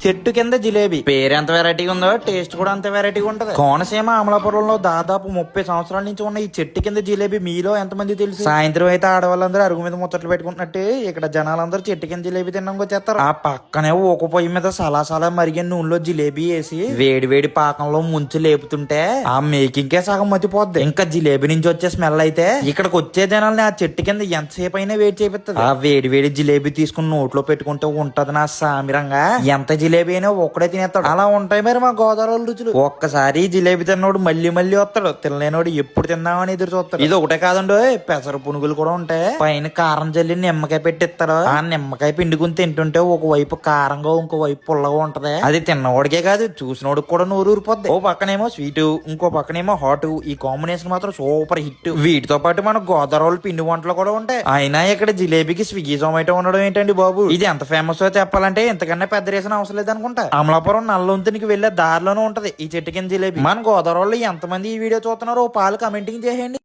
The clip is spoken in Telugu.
చెట్టు కింద జిలేబీ పేరు ఎంత వెరైటీగా ఉందో టేస్ట్ కూడా అంత వెరైటీగా ఉంటది. కోనసీమ అమలాపురంలో దాదాపు 30 సంవత్సరాల నుంచి ఉన్న ఈ చెట్టు కింద జిలేబీ మీలో ఎంతమంది తెలుసు? సాయంత్రం అయితే ఆడవాళ్ళందరూ అరుగు మీద ముచ్చట్లు పెట్టుకుంటున్నట్టు ఇక్కడ జనాలందరూ చెట్టు కింద జిలేబీ తినడానికి వచ్చేస్తారు. ఆ పక్కనే ఒక పొయ్యి మీద సలాసలా మరిగిన నూనెలో జిలేబీ వేసి వేడి వేడి పాకంలో ముంచి లేపుతుంటే ఆ మేకింగ్ కే సగం మతిపోద్ది. ఇంకా జిలేబీ నుంచి వచ్చే స్మెల్ అయితే ఇక్కడికి వచ్చే జనాల్ని ఆ చెట్టు కింద ఎంతసేపు అయినా వేడి చేపిస్తుంది. ఆ వేడి వేడి జిలేబీ తీసుకుని నోట్లో పెట్టుకుంటే ఉంటది నా సామిరంగా. ఎంత జిలేబీ అయినా ఒక్కడే తినేస్తాడు. అలా ఉంటాయి మరి మా గోదావరి రుచులు. ఒక్కసారి జిలేబీ తిన్నోడు మళ్ళీ మళ్ళీ వస్తాడు, తినలేనోడు ఎప్పుడు తిందామని ఎదురు చూస్తాడు. ఇది ఒకటే కాదండో, పెసర పునుగులు కూడా ఉంటాయి. పైన కారం జల్లి నిమ్మకాయ పెట్టిస్తారు. ఆ నిమ్మకాయ పిండుకుని తింటుంటే ఒకవైపు కారంగా ఇంకోవైపు పుల్లగా ఉంటది. అది తిన్నవాడికే కాదు చూసినోడికి కూడా నోరు ఊరిపోద్ది. ఓ పక్కనేమో స్వీట్, ఇంకో పక్కనేమో హాట్. ఈ కాంబినేషన్ మాత్రం సూపర్ హిట్. వీటితో పాటు మన గోదావరి పిండి వంటలు కూడా ఉంటాయి. అయినా ఇక్కడ జిలేబీకి స్విగ్గీ జొమాటో ఉండడం ఏంటండి బాబు? ఇది ఎంత ఫేమస్ చెప్పాలంటే ఇంతకన్నా పెద్ద రీజన్ అవసరం లేదనుకుంటా. అమలాపురం నల్లొంతునికి వెళ్లే దారిలోనే ఉంటది ఈ చెట్టు కింద జిలేబీ. మన గోదావరిలో ఎంతమంది ఈ వీడియో చూస్తున్నారో పాలు కమెంటింగ్ చేయండి.